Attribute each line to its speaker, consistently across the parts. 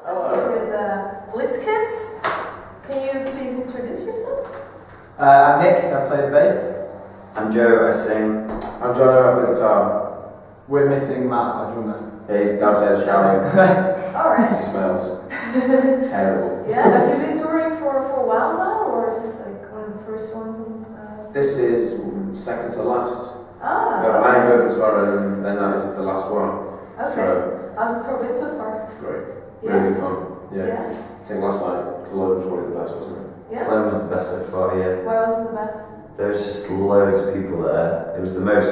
Speaker 1: I'm here with Blitz Kids. Can you please introduce yourselves?
Speaker 2: I'm Nick, I play the bass.
Speaker 3: I'm Joe, I sing.
Speaker 4: I'm Jono, I play guitar.
Speaker 2: We're missing Matt, our drummer.
Speaker 4: Yeah, he's downstairs shouting.
Speaker 1: Alright.
Speaker 4: He smells terrible.
Speaker 1: Yeah, have you been touring for a while now, or is this like one of the first ones?
Speaker 4: This is second to last.
Speaker 1: Ah.
Speaker 4: I go to tour and then that is the last one.
Speaker 1: Okay.
Speaker 4: So,
Speaker 1: how's the tour been so far?
Speaker 4: great.
Speaker 1: Yeah.
Speaker 4: Really fun. Yeah. I think last night Cologne was probably the best, wasn't it?
Speaker 1: Yeah.
Speaker 3: Cologne was the best so far, yeah.
Speaker 1: Why was it the best?
Speaker 3: There was just loads of people there. It was the most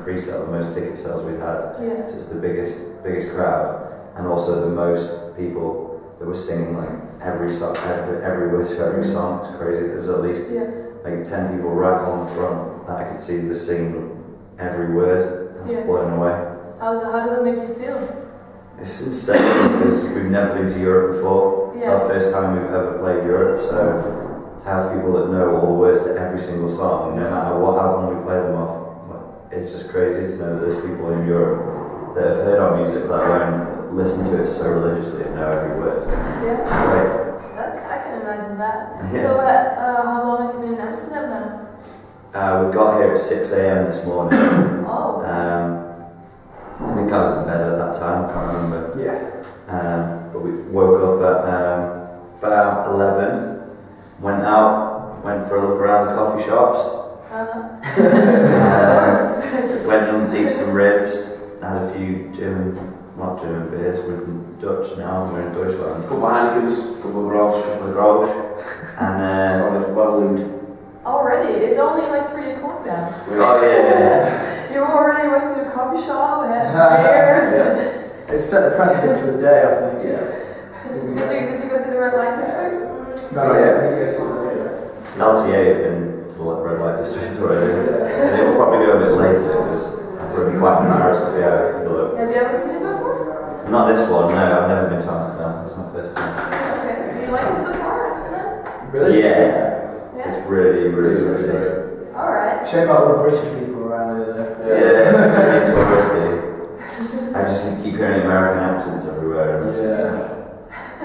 Speaker 3: pre-sale, the most ticket sales we'd had.
Speaker 1: Yeah.
Speaker 3: So it's the biggest crowd, and also the most people that were singing like every song, every word to every song. It's crazy. There's at least like 10 people right on the front that I could see were singing every word. I was blown away.
Speaker 1: How does it make you feel?
Speaker 3: It's insane because we've never been to Europe before. It's our first time we've ever played Europe, so to have people that know all the words to every single song, no matter what album we play them off, it's just crazy to know that there's people in Europe that have heard our music, let alone listen to it so religiously and know every word.
Speaker 1: Yeah.
Speaker 3: Great.
Speaker 1: I can imagine that.
Speaker 3: Yeah.
Speaker 1: So how long have you been in Amsterdam now?
Speaker 3: We got here at 6 a.m. this morning.
Speaker 1: Oh.
Speaker 3: I think I was in bed at that time, I can't remember.
Speaker 2: Yeah.
Speaker 3: But we woke up at about 11, went for a look around the coffee shops, went and ate some ribs, had a few not German beers, we're in Dutch now, we're in Deutschland.
Speaker 4: Couple of Heinekens, couple of Grolsch.
Speaker 3: And
Speaker 4: solid, well lubed.
Speaker 1: Already? It's only like 3 o'clock now.
Speaker 3: oh yeah.
Speaker 1: You already went to the coffee shop, had beers.
Speaker 2: It's set the precedent for the day, I think.
Speaker 1: Did you go to the red light district?
Speaker 2: No, yeah, we get something later.
Speaker 3: LTA have been to the red light district already. And they will probably go a bit later because we'll be quite embarrassed to be out.
Speaker 1: Have you ever seen it before?
Speaker 3: Not this one, no, I've never been to Amsterdam, it's my first time.
Speaker 1: Okay. Do you like it so far, Amsterdam?
Speaker 2: Really?
Speaker 3: Yeah. It's really, really good.
Speaker 1: Alright.
Speaker 2: Shame about all the British people around here though.
Speaker 3: Yeah, it's really touristy. I just keep hearing American accents everywhere. And I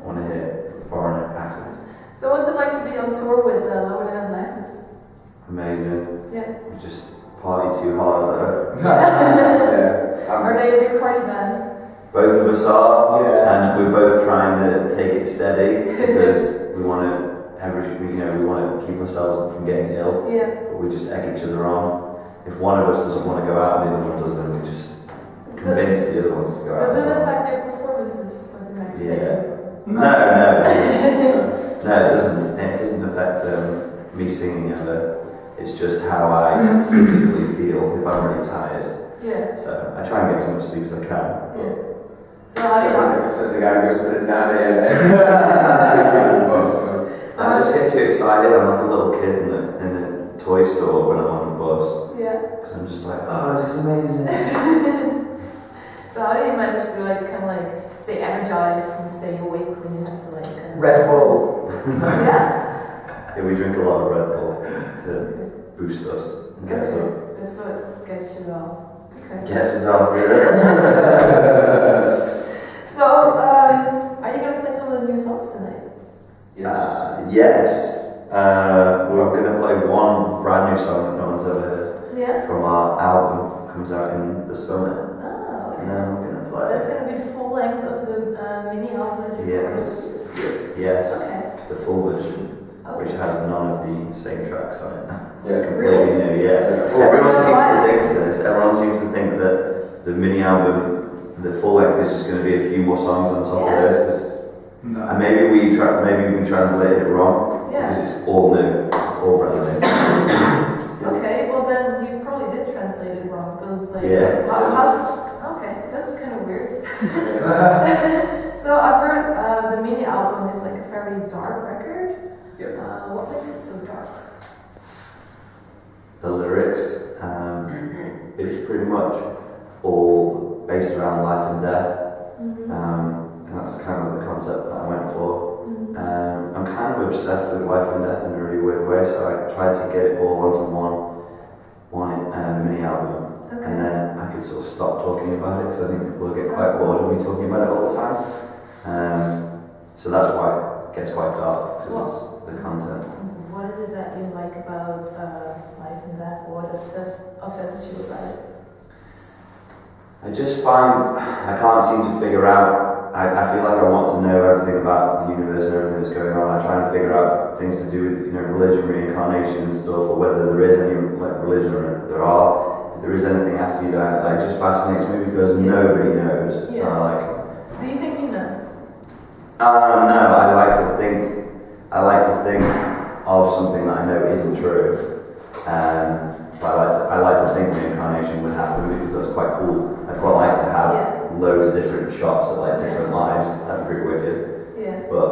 Speaker 3: want to hear foreign accents.
Speaker 1: So what's it like to be on tour with Lower Than Atlantis?
Speaker 3: Amazing.
Speaker 1: Yeah.
Speaker 3: We just party too hard though.
Speaker 1: Are they a big party band?
Speaker 3: Both of us are,
Speaker 2: Yes.
Speaker 3: and we're both trying to take it steady because we want to keep ourselves from getting ill.
Speaker 1: Yeah.
Speaker 3: But we just egg each other on. If one of us doesn't want to go out and the other one does, then we just convince the other ones to go out.
Speaker 1: Does it affect your performances like the next day?
Speaker 3: No, it doesn't. It doesn't affect me singing ever. It's just how I physically feel if I'm really tired.
Speaker 1: Yeah.
Speaker 3: So I try and get as much sleep as I can.
Speaker 1: Yeah. So how do you
Speaker 4: Says the guy who goes to bed at 9 a.m.
Speaker 3: I just get too excited. I'm like a little kid in the toy store when I'm on the bus.
Speaker 1: Yeah.
Speaker 3: Because I'm just like, oh, this is amazing.
Speaker 1: So how do you manage to kind of stay energized and stay awake when you have to
Speaker 2: Red Bull.
Speaker 1: Yeah.
Speaker 3: Yeah, we drink a lot of Red Bull to boost us and get us up.
Speaker 1: That's what gets you all. Okay.
Speaker 3: Gets us up.
Speaker 1: So, are you going to play some of the new songs tonight?
Speaker 3: Yes. We're going to play one brand new song that no one's ever heard.
Speaker 1: Yeah.
Speaker 3: From our album. Comes out in the summer.
Speaker 1: Oh, okay.
Speaker 3: And then we're going to play.
Speaker 1: That's going to be the full length of the mini album that you
Speaker 3: Yes.
Speaker 1: Okay.
Speaker 3: The full version.
Speaker 1: Okay.
Speaker 3: Which has none of the same tracks on it. It's
Speaker 4: Yeah.
Speaker 3: completely new, Everyone seems to think this. Everyone seems to think that the mini album, the full length, is just going to be a few more songs on top of those.
Speaker 2: No.
Speaker 3: And maybe we translated it wrong because it's all new. It's all brand new.
Speaker 1: Okay, well then you probably did translate it wrong because okay, that's kind of weird. So I've heard the mini album is like a very dark record. What makes it so dark?
Speaker 3: The lyrics, it's pretty much all based around life and death. And that's kind of the concept that I went for. I'm kind of obsessed with life and death in a really weird way, so I tried to get it all onto one mini album. And then I could sort of stop talking about it because I think people will get quite bored of me talking about it all the time. that's why it gets quite dark, because it's the content.
Speaker 1: What is it that you like about life and death? What obsesses you about it?
Speaker 3: I just find I can't seem to figure out. I feel like I want to know everything about the universe and everything that's going on. I try and figure out things to do with religion, reincarnation and stuff, or whether there is any religion or if there is anything after you die. It just fascinates me because nobody knows. So
Speaker 1: Do you think you know?
Speaker 3: No, I like to think of something that I know isn't true. But I like to think reincarnation would happen because that's quite cool. I'd quite like to have loads of different shots at different lives. That'd be pretty wicked.
Speaker 1: Yeah.
Speaker 3: But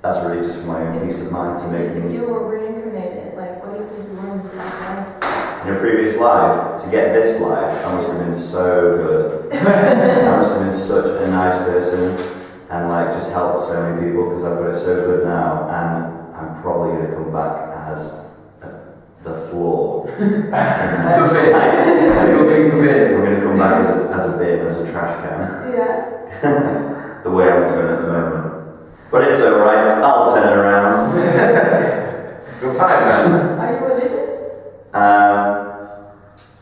Speaker 3: that's really just for my own peace of mind to make
Speaker 1: If
Speaker 3: me.
Speaker 1: you were reincarnated, what do you think you were in the previous life?
Speaker 3: In a previous life, to get this life, I must have been so good. I must have been such a nice person and just helped so many people because I've got it so good now, and I'm probably going to come back as the floor. I'm going to come back as a bin, as a trash can.
Speaker 1: Yeah.
Speaker 3: The way I'm going at the moment. But it's alright, I'll turn it around.
Speaker 4: Still time, man.
Speaker 1: Are you religious?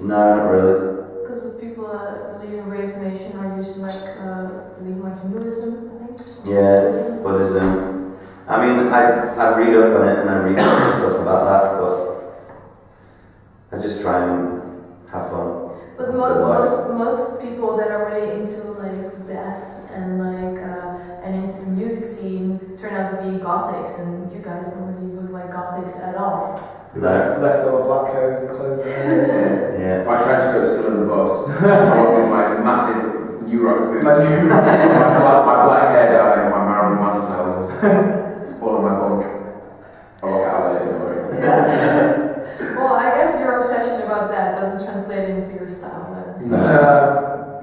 Speaker 3: No, not really.
Speaker 1: Because people that believe in reincarnation are usually believe in Hinduism, I think.
Speaker 3: Yeah, Buddhism. I mean, I read up on it and I read stuff about that, but I just try and have fun.
Speaker 1: But most people that are really into death and into the music scene turn out to be gothics, and you guys don't really look like gothics at all.
Speaker 2: Left all the black coats and clothes.
Speaker 3: Yeah.
Speaker 4: My trench coat is still in the bus. Along with my massive New Rock boots. my black hair dye and my Marilyn Manson albums. It's all in my bunk. I walk out later, don't worry.
Speaker 1: Yeah. Well, I guess your obsession about that doesn't translate into your style then.
Speaker 4: No.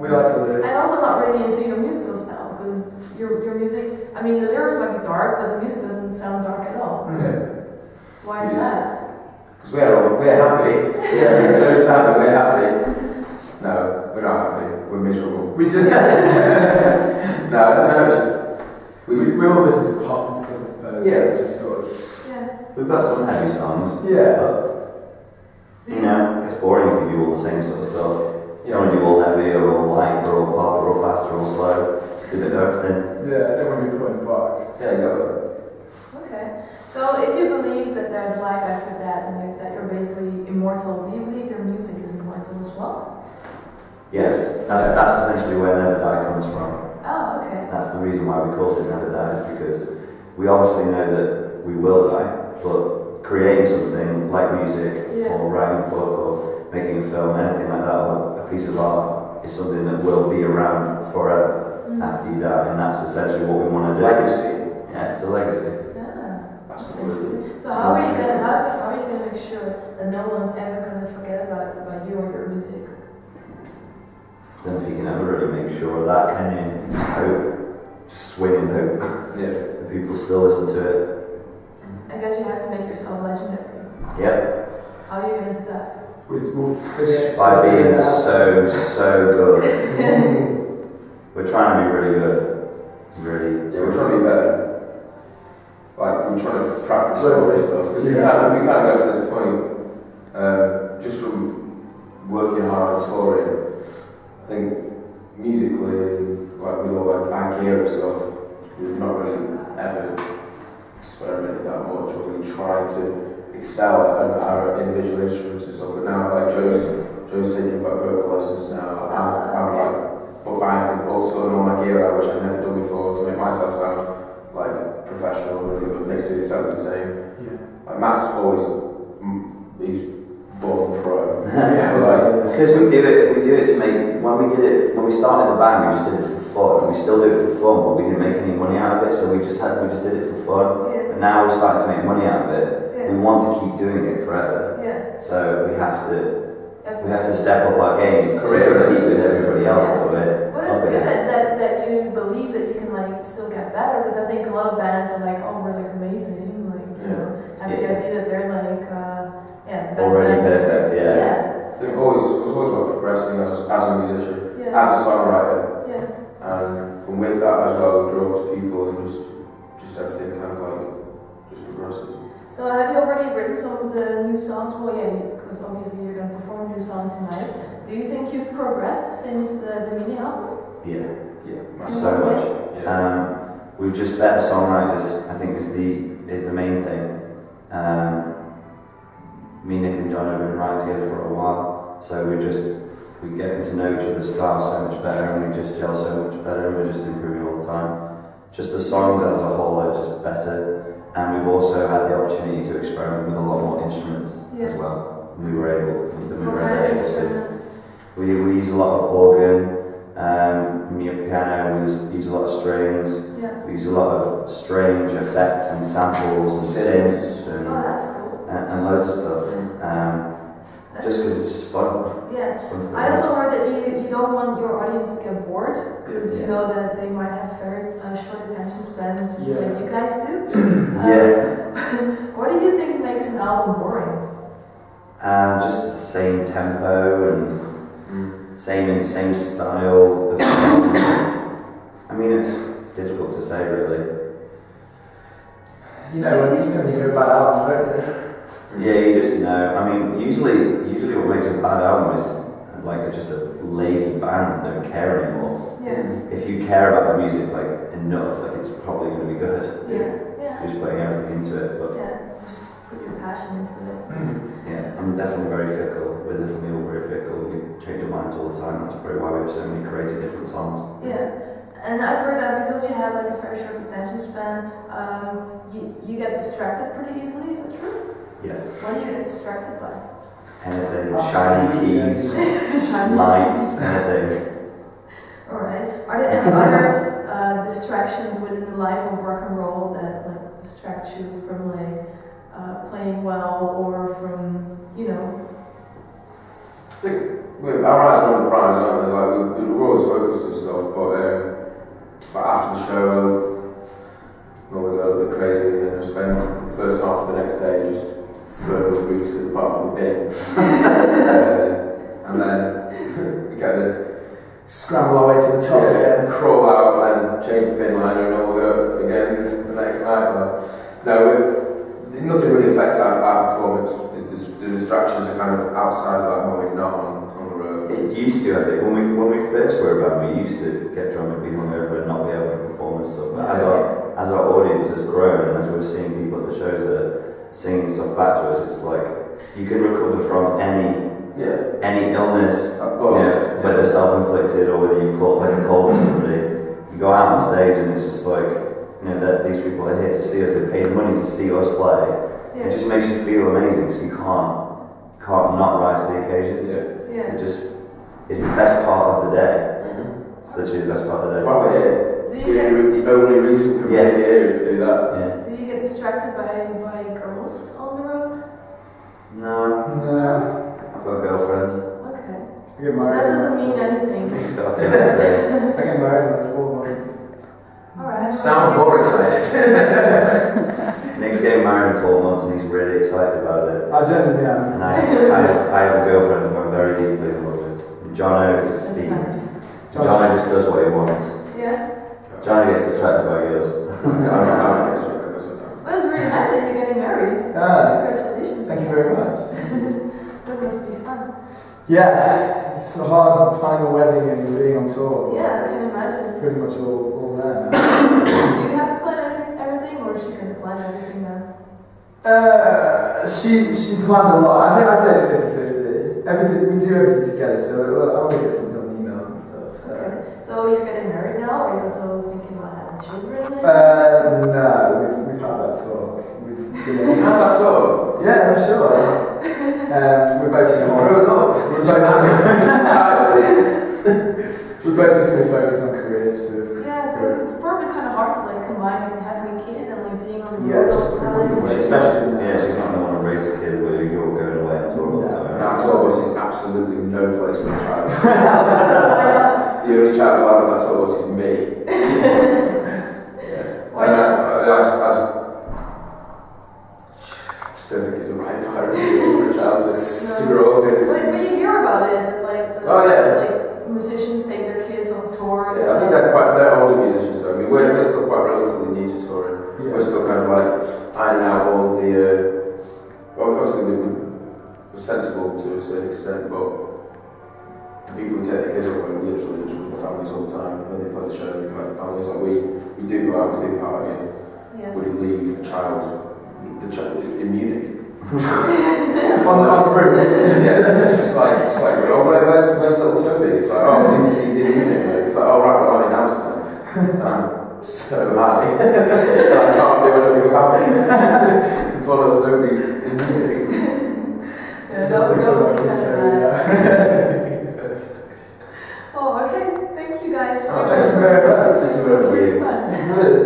Speaker 2: We like to live.
Speaker 1: I'm also not really into your musical style, because your music, I mean the lyrics might be dark, but the music doesn't sound dark at all.
Speaker 4: Yeah.
Speaker 1: Why is that?
Speaker 4: Because we're happy. Yeah, Joe's sad that we're happy. No, we're not happy. We're miserable.
Speaker 2: We just
Speaker 4: no, it's just
Speaker 2: we all listen to pop and stuff, I suppose.
Speaker 4: Yeah.
Speaker 2: Just sort of.
Speaker 1: Yeah.
Speaker 3: We've got some heavy songs.
Speaker 2: Yeah.
Speaker 3: But, it's boring if you do all the same sort of stuff. You
Speaker 4: Yeah.
Speaker 3: don't want to do all heavy or all light or all pop or all fast or all slow. Just do a bit of everything.
Speaker 2: Yeah, then when we put in a box.
Speaker 4: Yeah, exactly.
Speaker 1: Okay. So if you believe that there's life after that and that you're basically immortal, do you believe your music is immortal as well?
Speaker 3: Yes, that's essentially where Never Die comes from.
Speaker 1: Oh, okay.
Speaker 3: That's the reason why we call it Never Die, because we obviously know that we will die, but creating something like music or writing a book or making a film, anything like that, or a piece of art, is something that will be around forever after you die, and that's essentially what we want to do.
Speaker 4: Legacy.
Speaker 3: Yeah, it's a legacy.
Speaker 4: That's
Speaker 1: That's
Speaker 4: what it is.
Speaker 1: interesting. So how are you gonna make sure that no one's ever gonna forget about you or your music?
Speaker 3: Don't know if you can ever really make sure of that, can you? Just hope. Just swing and hope.
Speaker 4: Yeah.
Speaker 3: that people still listen to it.
Speaker 1: I guess you have to make yourself legendary.
Speaker 3: Yep.
Speaker 1: How are you gonna do that?
Speaker 2: We'll figure it
Speaker 3: By being
Speaker 2: out.
Speaker 3: so good. We're trying to be really good. Really.
Speaker 4: Yeah, we're trying to be better. We're trying to practice all this stuff because we
Speaker 2: Yeah.
Speaker 4: kind of got to this point just from working hard and touring. I think musically and with all our gear and stuff, we've not really ever experimented that much or really tried to excel at our individual instruments and stuff. But now, Joe's taking about vocal lessons now. I'm buying also all my gear out, which I've never done before, to make myself sound professional, really, but next to it sound the same.
Speaker 2: Yeah.
Speaker 4: Matt's always he's born pro.
Speaker 2: Yeah.
Speaker 3: It's because we do it to make, when we started the band, we just did it for fun, and we still do it for fun, but we didn't make any money out of it, so we just did it for fun.
Speaker 1: Yeah.
Speaker 3: But now we're starting to make money out of it.
Speaker 1: Yeah.
Speaker 3: We want to keep doing it forever.
Speaker 1: Yeah.
Speaker 3: So we have to step up our game to compete with everybody else a little bit.
Speaker 1: But it's good that you believe that you can still get better, because I think a lot of bands are oh, we're amazing, have the idea that they're the best
Speaker 3: Already
Speaker 1: band.
Speaker 3: perfect, yeah.
Speaker 4: I think it's always about progressing as a musician,
Speaker 1: Yeah.
Speaker 4: as a songwriter,
Speaker 1: Yeah.
Speaker 4: and with that as well, it draws people and just
Speaker 1: So have you already written some of the new songs? Well, yeah, because obviously you're going to perform a new song tonight. Do you think you've progressed since the mini album?
Speaker 3: Yeah,
Speaker 4: Yeah.
Speaker 3: so much.
Speaker 4: Yeah.
Speaker 3: We've just better songwriters, I think is the main thing. Me, Nick and John have been writing together for a while, so we get to know each other's styles so much better, and we just gel so much better, and we're just improving all the time. Just the songs as a whole are just better, and we've also had the opportunity to experiment with a lot more instruments as well. We were able
Speaker 1: What kind of instruments?
Speaker 3: We use a lot of organ, piano, we use a lot of strings, we use a lot of strange effects and samples and synths and,
Speaker 1: oh, that's cool.
Speaker 3: and loads of stuff. Just because it's just fun.
Speaker 1: Yeah.
Speaker 3: It's fun to
Speaker 1: I also heard that you don't want your audience to get bored, because you know that they might have very short attention span, just like you guys do. What do you think makes an album boring?
Speaker 3: Just the same tempo and same style. I mean, it's difficult to say really.
Speaker 2: You know, when you hear a bad album, don't you?
Speaker 3: Yeah, you just know. I mean, usually what makes a bad album is like just a lazy band that don't care anymore.
Speaker 1: Yeah.
Speaker 3: If you care about the music like enough, like it's probably going to be good.
Speaker 1: Yeah.
Speaker 3: Just putting everything into it. But
Speaker 1: Just put your passion into it.
Speaker 3: yeah, I'm definitely very fickle. We're definitely all very fickle. We change our minds all the time. That's probably why we have so many crazy different songs.
Speaker 1: Yeah. And I've heard that because you have like a very short attention span, you get distracted pretty easily. Is that true?
Speaker 3: Yes.
Speaker 1: What do you get distracted by?
Speaker 3: Anything, shiny keys, lights, anything.
Speaker 1: Alright. Are there any other distractions within the life of rock and roll that like distract you from like playing well or from, you know?
Speaker 4: I think our eyes are on the prize, aren't they? Like we're always focused and stuff, but it's like after the show, we'll go a little bit crazy and then we'll spend the first half of the next day just firmly rooted at the bottom of the bin. And then we kind of
Speaker 2: Scramble our way to the top again.
Speaker 4: Crawl out and then change the bin liner and then we'll go again the next night. But no, nothing really affects our performance. The distractions are kind of outside of that when we're not on the road.
Speaker 3: It used to, I think, when we first were a band, we used to get drunk and be hungover and not be able to perform and stuff. But as our audience has grown and as we're seeing people at the shows that are singing stuff back to us, it's like you can recover from any illness, whether self-inflicted or whether you call somebody. You go out on stage and it's just like, that these people are here to see us. They paid money to see us play. It just makes you feel amazing. So you can't not rise to the occasion. It's the best part of the day. It's literally the best part of the day.
Speaker 4: That's why we're here. The only reason we're here is to do that.
Speaker 1: Do you get distracted by girls on the road?
Speaker 3: No. I've got a girlfriend.
Speaker 1: Okay.
Speaker 2: I get married.
Speaker 1: That doesn't mean anything.
Speaker 3: Nick's got a
Speaker 2: I get married in like 4 months.
Speaker 1: Alright.
Speaker 4: Sound more excited.
Speaker 3: Nick's getting married in 4 months and he's really excited about it.
Speaker 2: I genuinely am.
Speaker 3: And I have a girlfriend who I'm very deeply in love with. Jono is
Speaker 1: That's nice.
Speaker 3: Jono just does what he wants.
Speaker 1: Yeah.
Speaker 3: Jono gets distracted by girls.
Speaker 1: Well, it's really nice that you're getting married. Congratulations.
Speaker 2: Thank you very much.
Speaker 1: That must be fun.
Speaker 2: Yeah, it's so hard planning a wedding and being on tour.
Speaker 1: Yeah, I can imagine.
Speaker 2: Pretty much all there now.
Speaker 1: Do you have to plan everything, or is she going to plan everything now?
Speaker 2: She planned a lot. I'd say it's 50-50. Everything, we do everything together, so I always get something on emails and stuff. So.
Speaker 1: Okay. So you're getting married now, or are you also thinking about having children?
Speaker 2: No, we've had that talk.
Speaker 4: You had that talk?
Speaker 2: Yeah, for sure. We're both so
Speaker 4: grown up.
Speaker 2: We're both just going to focus on careers for.
Speaker 1: Yeah, because it's probably kind of hard to like combine having a kid and like being on the
Speaker 2: Yeah,
Speaker 1: road all
Speaker 2: just
Speaker 1: the time.
Speaker 3: Especially, she's not going to want to raise a kid where you're going away on tour all the time.
Speaker 4: And our tour bus is absolutely no place for a child.
Speaker 1: Why not?
Speaker 4: The only child allowed on that tour bus is me.
Speaker 1: Why not?
Speaker 4: I just don't think it's the right environment for a child to grow up in.
Speaker 1: Like when you hear about it, like like musicians take their kids on tour.
Speaker 4: Yeah, I think they're older musicians. So I mean, we're still quite relatively new to touring. Yeah. We're still kind of like ironing out all of the sensible to a certain extent, but the people who take their kids up and literally just with their families all the time, when they play the show, they go back to families. Like we do go out, we do party, and
Speaker 1: Yeah.
Speaker 4: would you leave a child, the child in Munich?
Speaker 2: on the road.
Speaker 4: Yeah, it's like, oh, where's little Toby? It's like, oh, he's in Munich. It's like, oh, right, well, I'm in Amsterdam. And I'm so high. And I can't do anything about it. Before little Toby's in Munich.
Speaker 1: Yeah, that would be kind of Oh, okay. Thank you guys for
Speaker 2: Thank you very much.
Speaker 1: It's really fun.